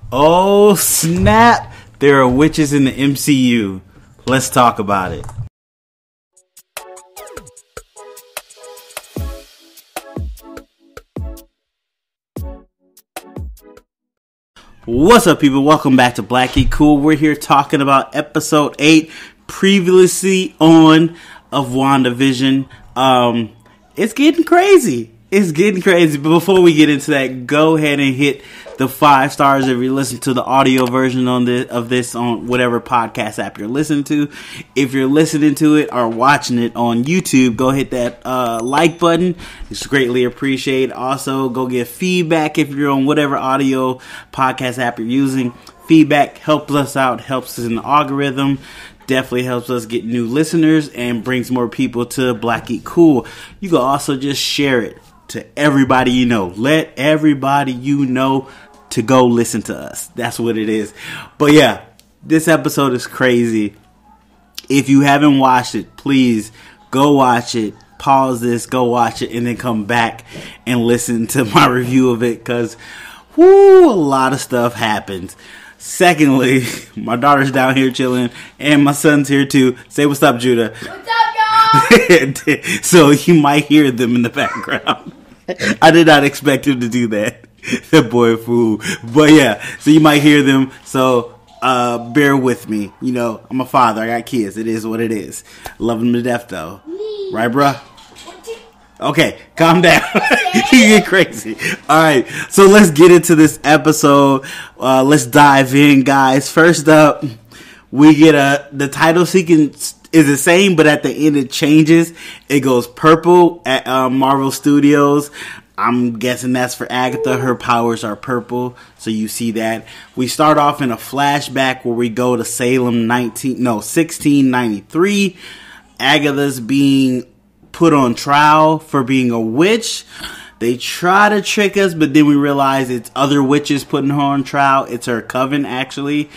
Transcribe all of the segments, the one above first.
Oh snap! There are witches in the MCU. Let's talk about it. What's up, people? Welcome back to Black Geek Cool. We're here talking about episode 8, previously on of Wandavision. It's getting crazy. It's getting crazy. But before we get into that, go ahead and hit the 5 stars if you listen to the audio version of this on whatever podcast app you're listening to. If you're listening to it or watching it on YouTube, go hit that like button. It's greatly appreciated. Also, go give feedback if you're on whatever audio podcast app you're using. Feedback helps us out, helps us in the algorithm. Definitely helps us get new listeners and brings more people to Black Geek Cool. You can also just share it to everybody you know. Let everybody you know to go listen to us. That's what it is. But yeah, this episode is crazy. If you haven't watched it, please go watch it. Pause this, go watch it, and then come back and listen to my review of it, because a lot of stuff happens. Secondly, my daughter's down here chilling, and my son's here too. Say what's up, Judah. What's up, y'all? So you might hear them in the background. I did not expect him to do that. That boy a fool. But yeah, so you might hear them. So bear with me. You know, I'm a father. I got kids. It is what it is. Love them to death, though. Right, bruh? Okay, calm down. You get crazy. All right, so let's get into this episode. Let's dive in, guys. First up, we get the title sequence is the same, but at the end it changes. It goes purple at Marvel Studios. I'm guessing that's for Agatha. Her powers are purple, so you see that. We start off in a flashback where we go to Salem 1693. Agatha's being put on trial for being a witch. They try to trick us, but then we realize it's other witches putting her on trial. It's her coven, actually.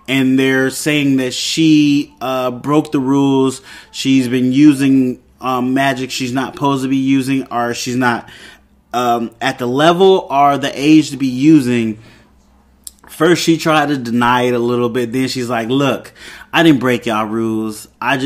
And they're saying that she broke the rules. She's been using magic she's not supposed to be using, or she's not at the level or the age to be using. First, she tried to deny it a little bit. Then she's like, look, I didn't break y'all rules. I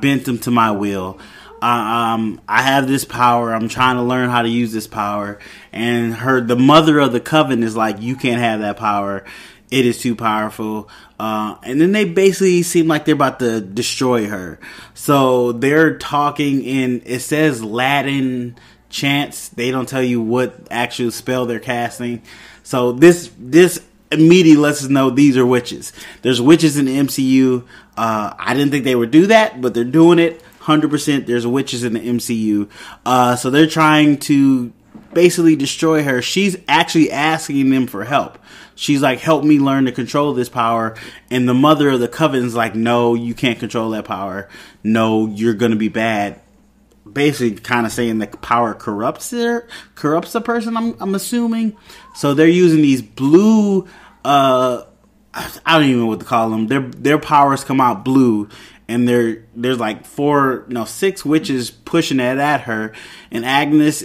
bent them to my will. I have this power. I'm trying to learn how to use this power. And the mother of the coven is like, you can't have that power. It is too powerful. And then they basically seem like they're about to destroy her. So they're talking in, it says Latin chants. They don't tell you what actual spell they're casting. So this immediately lets us know these are witches. There's witches in the MCU. I didn't think they would do that, but they're doing it. 100% there's witches in the MCU. So they're trying to basically destroy her. She's actually asking them for help. She's like, help me learn to control this power. And the mother of the coven's like, no, you can't control that power. No, you're going to be bad. Basically kind of saying that power corrupts a person, I'm assuming. So they're using these blue, I don't even know what to call them. Their powers come out blue. And there's like 6 witches pushing it at her. And Agnes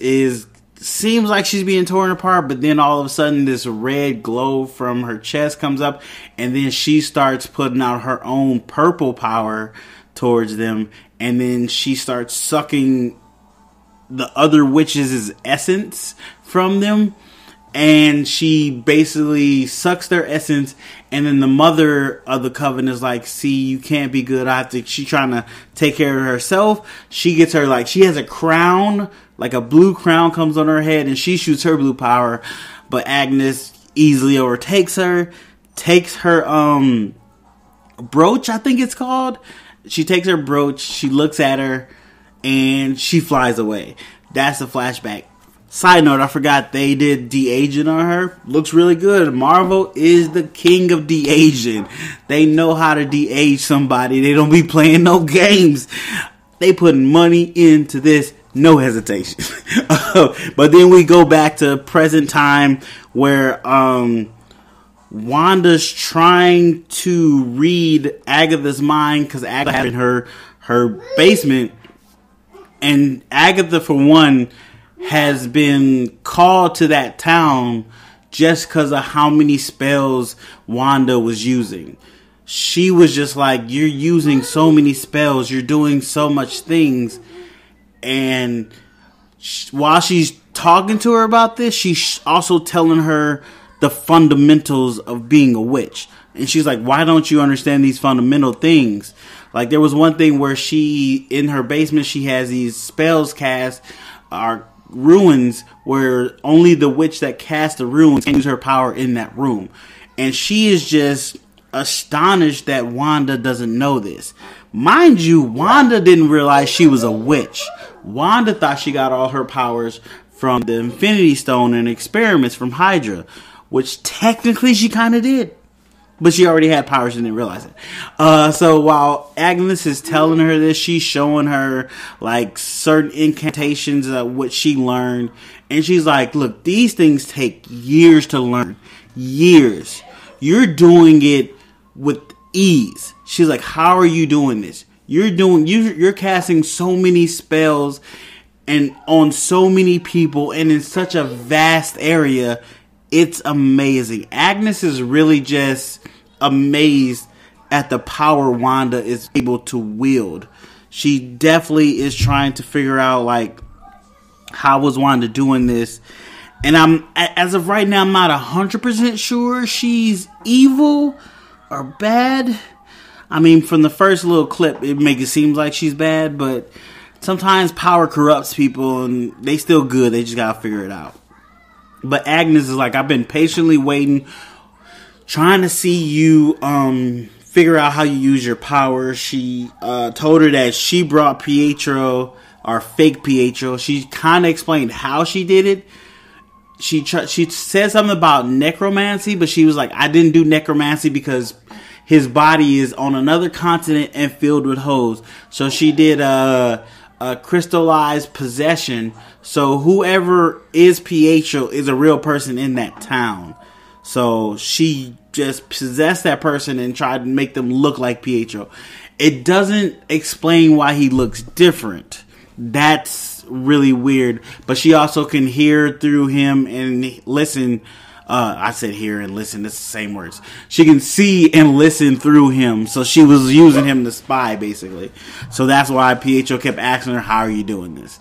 seems like she's being torn apart, but then all of a sudden this red glow from her chest comes up, and then she starts putting out her own purple power towards them, and then she starts sucking the other witches' essence from them. And she basically sucks their essence, and then the mother of the coven is like, see, you can't be good. She's trying to take care of herself. She gets her, she has a crown, like a blue crown comes on her head, and she shoots her blue power. But Agnes easily overtakes her, takes her brooch, I think it's called. She takes her brooch, she looks at her, and she flies away. That's the flashback. Side note, I forgot they did de-aging on her. Looks really good. Marvel is the king of de-aging. They know how to de-age somebody. They don't be playing no games. They putting money into this. No hesitation. But then we go back to present time where Wanda's trying to read Agatha's mind, because Agatha had in her basement. And Agatha, for one, has been called to that town just because of how many spells Wanda was using. She was just like, you're using so many spells, you're doing so much things. And while she's talking to her about this, she's also telling her the fundamentals of being a witch. And she's like, why don't you understand these fundamental things? Like, there was one thing where she, in her basement, she has these spells cast, ruins, where only the witch that casts the ruins can use her power in that room. And she is just astonished that Wanda doesn't know this. Mind you, Wanda didn't realize she was a witch. Wanda thought she got all her powers from the Infinity Stone and experiments from Hydra, which technically she kind of did. But she already had powers and didn't realize it. So while Agnes is telling her this, she's showing her like certain incantations of what she learned. And she's like, look, these things take years to learn. Years. You're doing it with ease. She's like, how are you doing this? You're casting so many spells and on so many people and in such a vast area. It's amazing. Agnes is really just amazed at the power Wanda is able to wield. She definitely is trying to figure out, like, how was Wanda doing this? And as of right now, I'm not 100% sure she's evil or bad. I mean, from the first little clip, it makes it seem like she's bad, but sometimes power corrupts people and they still good. They just gotta figure it out. But Agnes is like, I've been patiently waiting, trying to see you figure out how you use your power. She told her that she brought Pietro, or fake Pietro. She kind of explained how she did it. She said something about necromancy, but she was like, I didn't do necromancy because his body is on another continent and filled with holes. So she did a crystallized possession. So whoever is Pietro is a real person in that town. So she just possessed that person and tried to make them look like Pietro. It doesn't explain why he looks different. That's really weird. But she also can hear through him and listen. I said hear and listen. It's the same words. She can see and listen through him. So she was using him to spy, basically. So that's why Pietro kept asking her, how are you doing this?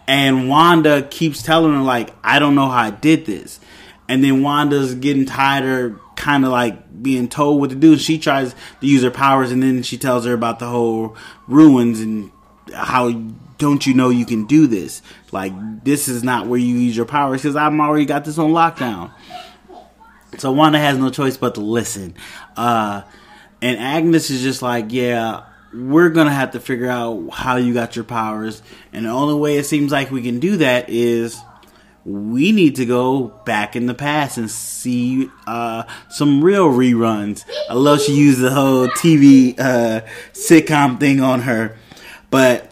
And Wanda keeps telling her, like, I don't know how I did this. And then Wanda's getting tired of kind of like being told what to do. She tries to use her powers, and then she tells her about the whole ruins and how don't you know you can do this? Like, this is not where you use your powers because I've already got this on lockdown. So Wanda has no choice but to listen. And Agnes is just like, yeah, we're going to have to figure out how you got your powers. And the only way it seems like we can do that is we need to go back in the past and see some real reruns. I love she used the whole TV sitcom thing on her. But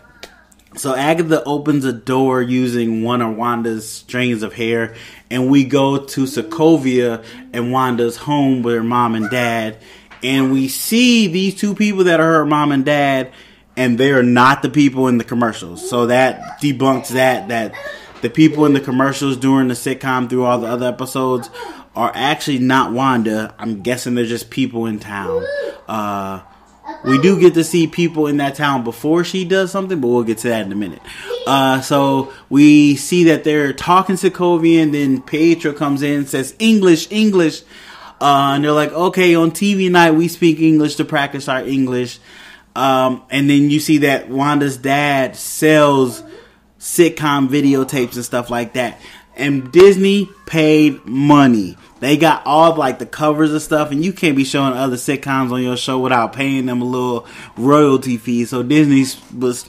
so Agatha opens a door using one of Wanda's strands of hair, and we go to Sokovia and Wanda's home with her mom and dad, and we see these two people that are her mom and dad, and they are not the people in the commercials. So that debunks that the people in the commercials during the sitcom through all the other episodes are actually not Wanda. I'm guessing they're just people in town. We do get to see people in that town before she does something, but we'll get to that in a minute. So we see that they're talking Sokovian, and then Pietro comes in and says, English. And they're like, okay, on TV night, we speak English to practice our English. And then you see that Wanda's dad sells sitcom videotapes and stuff like that. And Disney paid money. They got all of, like, the covers and stuff, and you can't be showing other sitcoms on your show without paying them a little royalty fee. So Disney was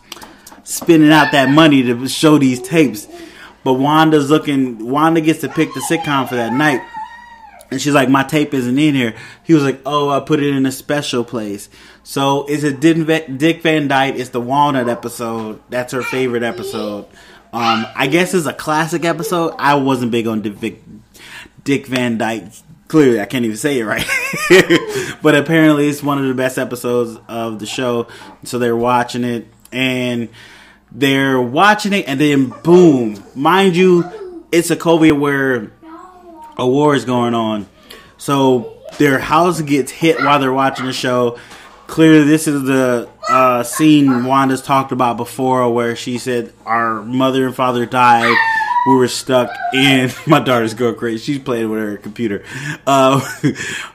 spending out that money to show these tapes. But Wanda gets to pick the sitcom for that night. And she's like, my tape isn't in here. He was like, oh, I put it in a special place. So it's a Dick Van Dyke. It's the Walnut episode. That's her favorite episode. I guess it's a classic episode. I wasn't big on Dick Van Dyke. Clearly, I can't even say it right. But apparently, it's one of the best episodes of the show. So they're watching it. And then boom. Mind you, it's a Sokovia where a war is going on. So their house gets hit while they're watching the show. Clearly, this is the scene Wanda's talked about before, where she said, our mother and father died. We were stuck in... My daughter's going crazy. She's playing with her computer.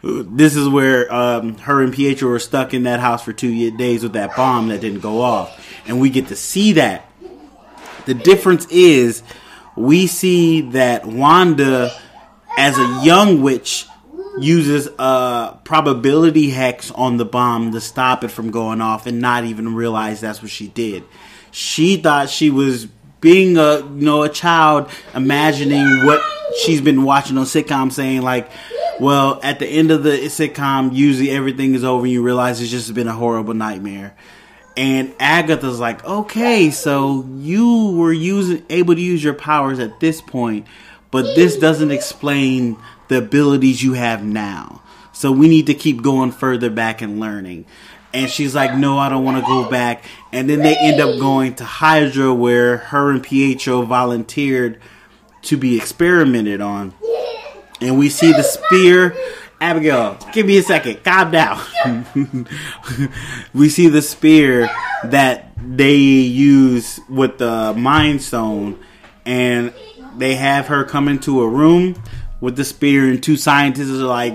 This is where her and Pietro were stuck in that house for 2 days with that bomb that didn't go off. And we get to see that. The difference is we see that Wanda, as a young witch, uses a probability hex on the bomb to stop it from going off and not even realize that's what she did. She thought she was being a child, imagining what she's been watching on sitcoms, saying like, well, at the end of the sitcom, usually everything is over and you realize it's just been a horrible nightmare. And Agatha's like, okay, so you were able to use your powers at this point, but this doesn't explain the abilities you have now. So we need to keep going further back and learning. And she's like, no, I don't want to go back. And then they end up going to Hydra, where her and Pietro volunteered to be experimented on. And we see the spear. Abigail, give me a second. Calm down. We see the spear that they use with the Mind Stone. And they have her come into a room with the spear, and two scientists are like,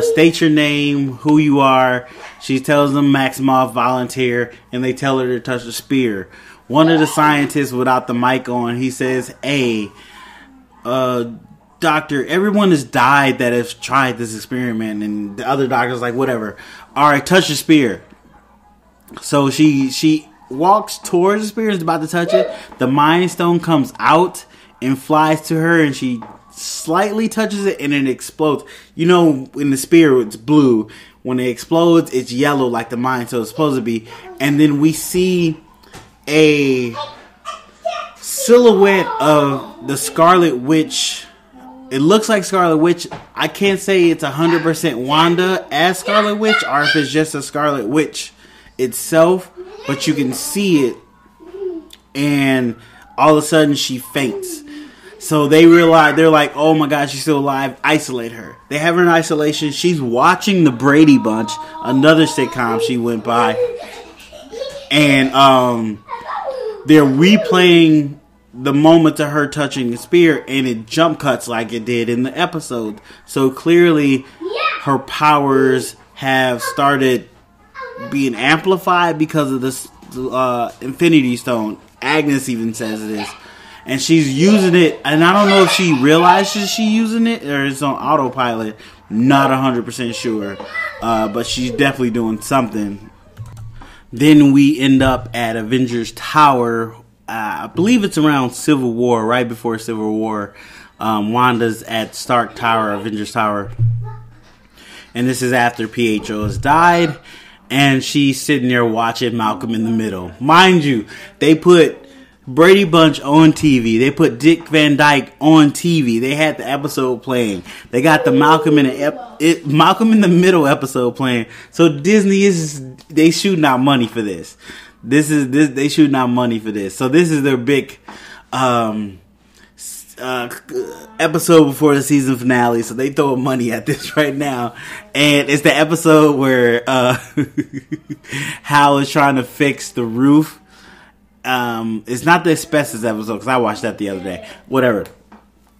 state your name, who you are. She tells them Maximoff, volunteer, and they tell her to touch the spear. One of the scientists, without the mic on, he says, hey, doctor, everyone has died that has tried this experiment. And the other doctor's like, whatever. All right, touch the spear. So she walks towards the spear, is about to touch it. The Mind Stone comes out and flies to her, and she slightly touches it and it explodes. You know, in the spear it's blue. When it explodes, it's yellow like the Mind Stone is supposed to be. And then we see a silhouette of the Scarlet Witch. It looks like Scarlet Witch. I can't say it's 100% Wanda as Scarlet Witch, or if it's just a Scarlet Witch itself, but you can see it, and all of a sudden she faints. So they realize, they're like, oh my god, she's still alive, isolate her. They have her in isolation. She's watching the Brady Bunch, another sitcom she went by, and they're replaying the moment to her touching the spear, and it jump cuts like it did in the episode. So clearly her powers have started being amplified because of this Infinity Stone. Agnes even says it is. And she's using it, and I don't know if she realizes she's using it or it's on autopilot. Not 100% sure. But she's definitely doing something. Then we end up at Avengers Tower. I believe it's around Civil War, right before Civil War. Wanda's at Stark Tower, Avengers Tower. And this is after Pietro has died. And she's sitting there watching Malcolm in the Middle. Mind you, they put Brady Bunch on TV. They put Dick Van Dyke on TV. They had the episode playing. They got the Malcolm in the Middle episode playing. So Disney they shooting out money for this. They shooting out money for this. So this is their big episode before the season finale. So they throw money at this right now. And it's the episode where Hal is trying to fix the roof. It's not the asbestos episode, because I watched that the other day. Whatever.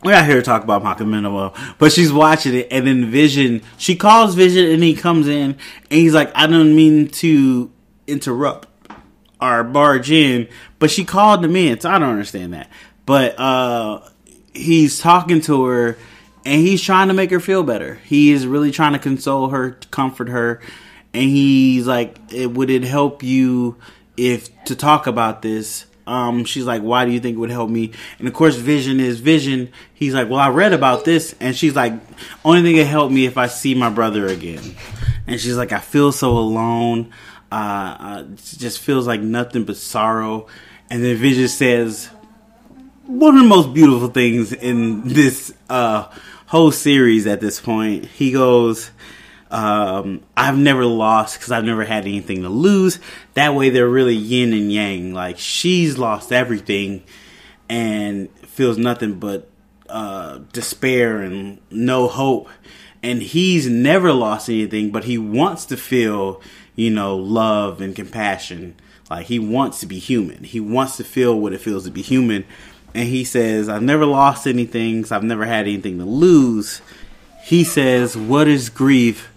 We're not here to talk about Malcolm in the Middle, but she's watching it, and then Vision, she calls Vision, and he comes in, and he's like, I don't mean to interrupt or barge in, but she called him in, so I don't understand that. But he's talking to her, and he's trying to make her feel better. He is really trying to console her, comfort her, and he's like, would it help you to talk about this? She's like, why do you think it would help me? And of course, Vision. He's like, well, I read about this. And she's like, only thing that helped me if I see my brother again. And she's like, I feel so alone. It just feels like nothing but sorrow. And then Vision says one of the most beautiful things in this whole series at this point. He goes, I've never lost because I've never had anything to lose. That way they're really yin and yang. Like, she's lost everything and feels nothing but despair and no hope. And he's never lost anything, but he wants to feel, love and compassion. Like, he wants to be human. He wants to feel what it feels to be human. And he says, I've never lost anything, so I've never had anything to lose. He says, what is grief,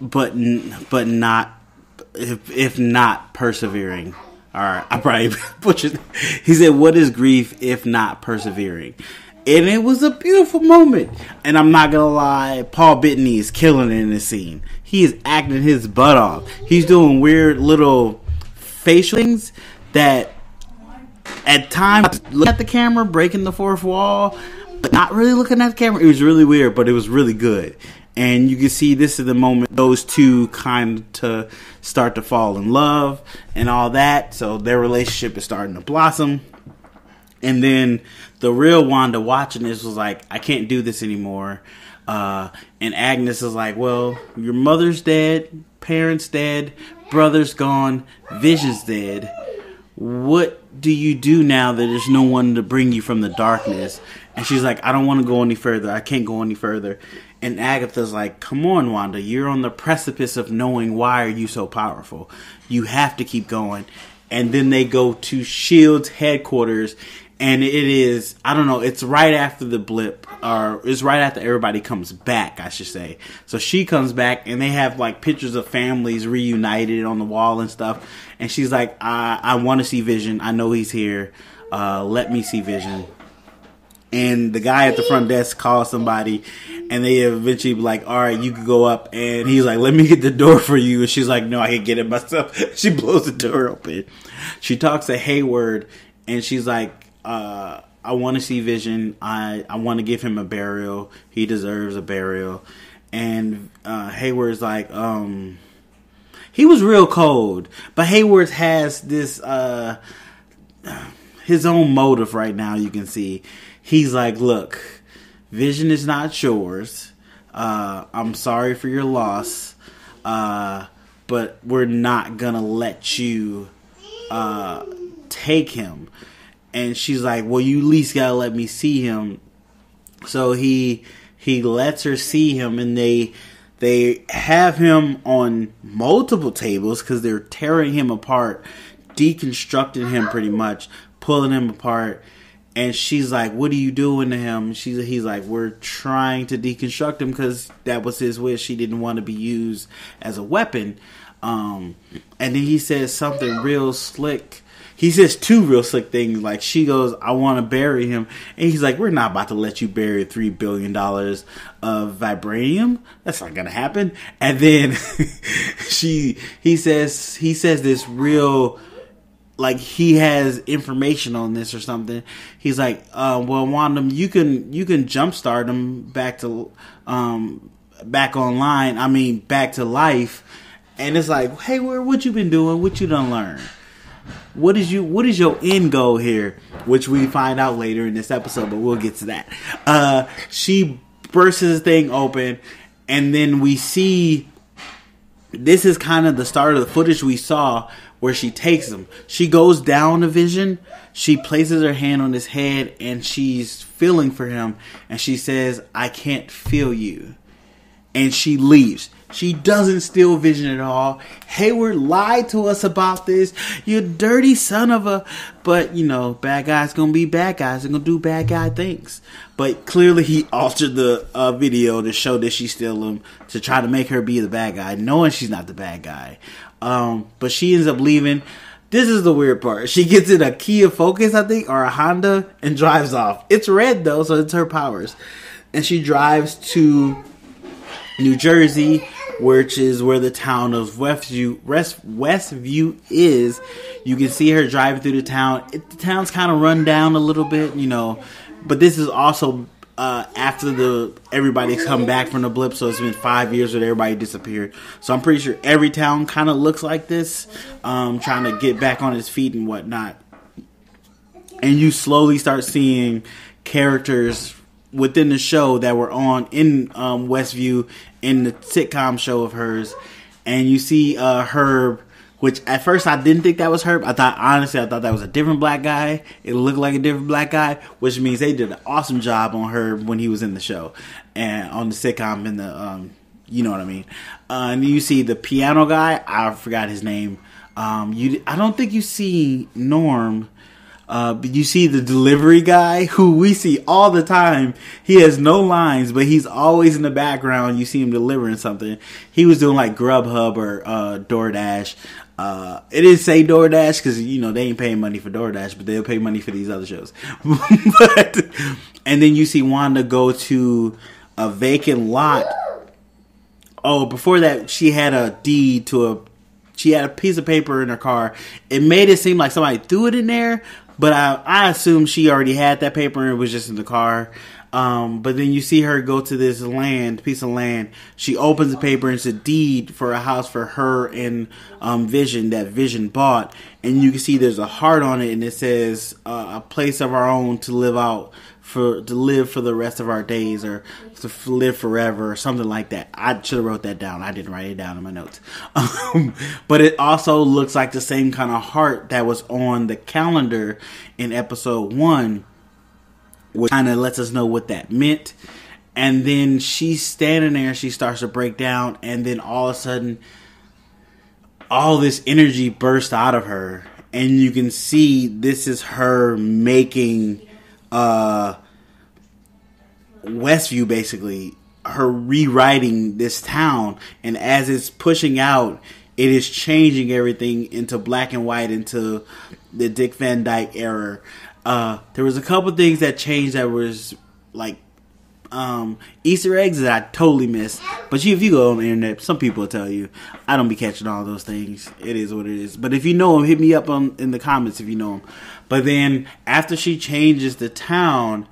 but not, if not persevering? All right, I probably butchered. He said, what is grief if not persevering? And it was a beautiful moment. And I'm not going to lie, Paul Bettany is killing it in this scene. He is acting his butt off. He's doing weird little facial things that at times look at the camera, breaking the fourth wall, but not really looking at the camera. It was really weird, but it was really good. And you can see this is the moment those two kind of start to fall in love and all that. So their relationship is starting to blossom. And the real Wanda watching this was like, I can't do this anymore. And Agnes is like, well, your mother's dead, parents dead, brother's gone, Vision's dead. What do you do now that there's no one to bring you from the darkness? And she's like, I don't want to go any further. I can't go any further. And Agatha's like, come on, Wanda. You're on the precipice of knowing why are you so powerful. You have to keep going. And then they go to S.H.I.E.L.D.'s headquarters. And it is, I don't know, it's right after the blip. Or it's right after everybody comes back, I should say. So she comes back and they have like pictures of families reunited on the wall and stuff. And she's like, I want to see Vision. I know he's here. Let me see Vision. And the guy at the front desk calls somebody, and they eventually be like, all right, you can go up. And he's like, let me get the door for you. And she's like, no, I can get it myself. She blows the door open. She talks to Hayward, and she's like, I want to see Vision. I want to give him a burial. He deserves a burial. And Hayward's like, he was real cold. But Hayward has this, his own motive right now, you can see. He's like, look, Vision is not yours. I'm sorry for your loss. But we're not going to let you take him. And she's like, well, you at least got to let me see him. So he lets her see him, and they have him on multiple tables because they're tearing him apart, deconstructing him pretty much, pulling him apart. And she's like, what are you doing to him? He's like, we're trying to deconstruct him because that was his wish. He didn't want to be used as a weapon. And then he says something real slick. He says two real slick things. Like, she goes, I want to bury him. And he's like, we're not about to let you bury $3 billion of vibranium. That's not going to happen. And then he says this real, like, he has information on this or something. He's like, well, Wanda, you can jumpstart him back to online. I mean, back to life. And it's like, hey, what you been doing? What you done learned? What is your end goal here? Which we find out later in this episode, but we'll get to that. She bursts this thing open, and then we see, this is kind of the start of the footage we saw where she takes him. She goes down to Vision. She places her hand on his head, and she's feeling for him. And she says, I can't feel you. And she leaves. She doesn't steal Vision at all. Hayward lied to us about this. You dirty son of a... But, bad guys gonna be bad guys. They're gonna do bad guy things. But clearly he altered the video to show that she stole him, to try to make her be the bad guy, knowing she's not the bad guy. But she ends up leaving. This is the weird part. She gets in a Kia Focus, I think, or a Honda, and drives off. It's red, though, so it's her powers. And she drives to New Jersey, which is where the town of Westview is. You can see her driving through the town. The town's kind of run down a little bit, But this is also after everybody's come back from the blip, so it's been 5 years that everybody disappeared. So I'm pretty sure every town kind of looks like this, trying to get back on its feet and whatnot. And you slowly start seeing characters within the show that were on in Westview in the sitcom show of hers, and you see Herb which at first I didn't think that was her. I thought that was a different black guy. It looked like a different black guy, which means they did an awesome job on her when he was in the show and on the sitcom in the you know what I mean. And you see the piano guy. I forgot his name. I don't think you see Norm. But you see the delivery guy, who we see all the time. He has no lines, but he's always in the background. You see him delivering something. He was doing like Grubhub or DoorDash. It didn't say DoorDash because, you know, they ain't paying money for DoorDash, but they'll pay money for these other shows. And then you see Wanda go to a vacant lot. Oh, before that, she had a deed to she had a piece of paper in her car. It made it seem like somebody threw it in there, but I assume she already had that paper and it was just in the car. But then you see her go to this piece of land. She opens the paper and it's a deed for a house for her and Vision that Vision bought. And you can see there's a heart on it and it says a place of our own to live for the rest of our days, or to live forever, or something like that. I should have wrote that down. I didn't write it down in my notes. But it also looks like the same kind of heart that was on the calendar in episode 1, which kind of lets us know what that meant. And then she's standing there, she starts to break down, and then all of a sudden, all this energy bursts out of her, and you can see this is her making Westview, basically her rewriting this town, and as it's pushing out, it is changing everything into black and white, into the Dick Van Dyke era. There was a couple things that changed that was like Easter eggs that I totally missed, but if you go on the internet, some people will tell you. I don't be catching all those things. It is what it is. But if you know them, hit me up in the comments if you know them. But then after she changes the town,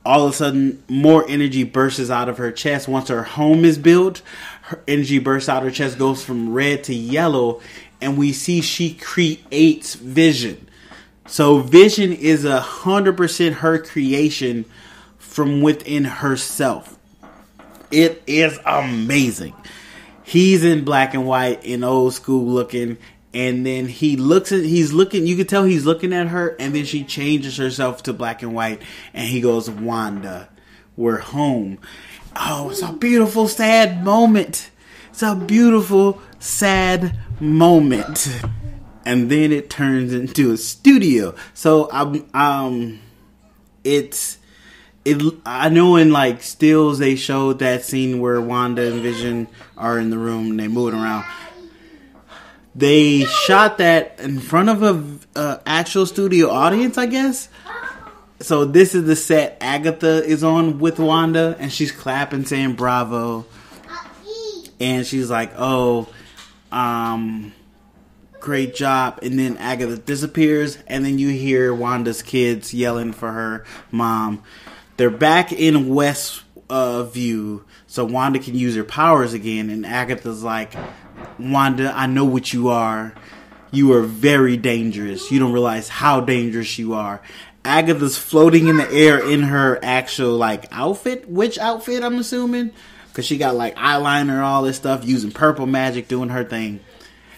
all of a sudden more energy bursts out of her chest. Once her home is built, her energy bursts out of her chest, goes from red to yellow, and we see she creates Vision. So Vision is 100% her creation from within herself. It is amazing. He's in black and white and old school looking, and then he's looking, you can tell he's looking at her, and then she changes herself to black and white, and he goes, Wanda, we're home. Oh, it's a beautiful, sad moment. It's a beautiful, sad moment. And then it turns into a studio. So I know in like stills they showed that scene where Wanda and Vision are in the room and they moving around. They shot that in front of a actual studio audience, I guess. So this is the set Agatha is on with Wanda, and she's clapping, saying bravo. And she's like, oh, great job. And then Agatha disappears, and then you hear Wanda's kids yelling for her mom. They're back in Westview, so Wanda can use her powers again. And Agatha's like, Wanda, I know what you are. You are very dangerous. You don't realize how dangerous you are. Agatha's floating in the air in her actual like outfit. Which outfit, I'm assuming? Because she got like eyeliner, all this stuff, using purple magic, doing her thing.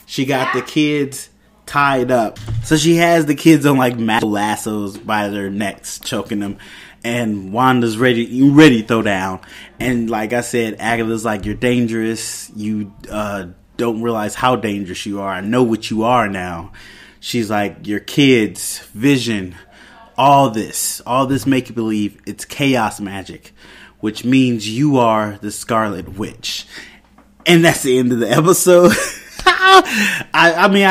She got the kids tied up. So she has the kids on like lassos by their necks, choking them. And Wanda's ready to throw down. And like I said, Agatha's like, you're dangerous. You don't realize how dangerous you are. I know what you are now. She's like, your kids, Vision, all this make-believe, it's chaos magic, which means you are the Scarlet Witch. And that's the end of the episode. I mean,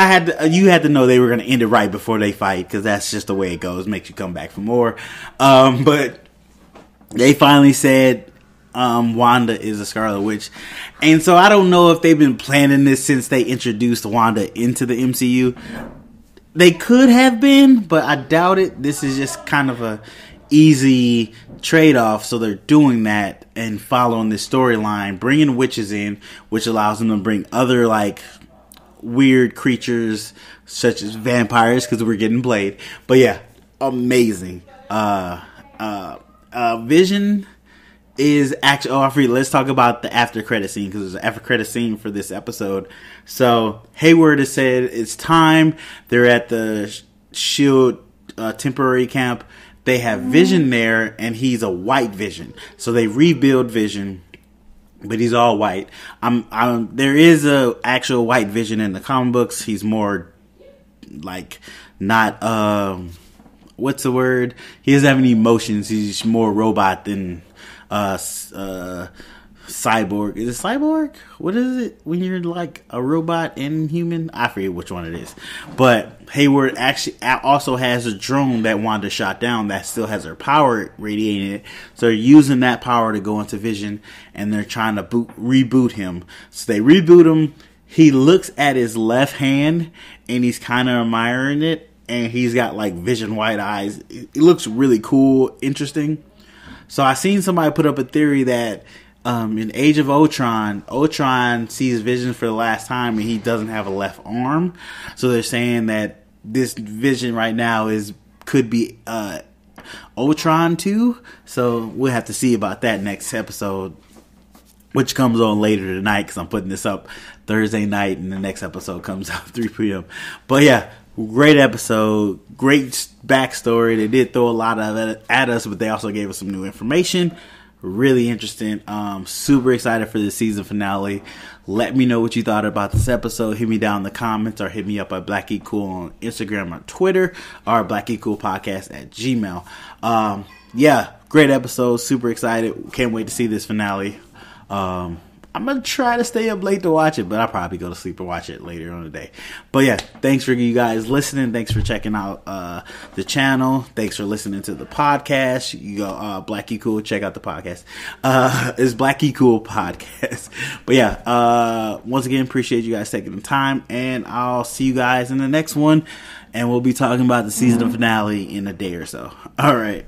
you had to know they were going to end it right before they fight, because that's just the way it goes. Makes you come back for more. But they finally said Wanda is a Scarlet Witch. And so I don't know if they've been planning this since they introduced Wanda into the MCU. They could have been, but I doubt it. This is just kind of a easy trade-off, so they're doing that and following this storyline, bringing witches in, which allows them to bring other like weird creatures such as vampires, because we're getting played. But yeah, amazing. Vision is actually, I forget, let's talk about the after credit scene, because there's an after credit scene for this episode. So Hayward has said it's time. They're at the Shield temporary camp. They have Vision there, and he's a white Vision. So they rebuild Vision, but he's all white. There is a actual white Vision in the comic books. He's more like not what's the word? He doesn't have any emotions. He's more robot than cyborg. Is it cyborg? What is it when you're like a robot and human? I forget which one it is. But Hayward actually also has a drone that Wanda shot down that still has her power radiating it. So they're using that power to go into Vision, and they're trying to reboot him. So they reboot him. He looks at his left hand and he's kind of admiring it, and he's got like Vision white eyes. It looks really cool, interesting. So I seen somebody put up a theory that in Age of Ultron sees Vision for the last time, and he doesn't have a left arm. So they're saying that this Vision right now could be Ultron too. So we'll have to see about that next episode, which comes on later tonight, because I'm putting this up Thursday night, and the next episode comes out 3 p.m. But yeah, great episode, great backstory. They did throw a lot of it at us, but they also gave us some new information. Really interesting. Super excited for the season finale. Let me know what you thought about this episode. Hit me down in the comments, or hit me up at Black Geek Cool on Instagram or Twitter, or Black Geek Cool Podcast at Gmail. Yeah, great episode. Super excited. Can't wait to see this finale. I'm going to try to stay up late to watch it, but I'll probably go to sleep and watch it later on today. But yeah, thanks for you guys listening. Thanks for checking out the channel. Thanks for listening to the podcast. You go Black Geek Cool, check out the podcast. It's Black Geek Cool Podcast. But yeah, once again, appreciate you guys taking the time, and I'll see you guys in the next one, and we'll be talking about the season finale in a day or so. All right.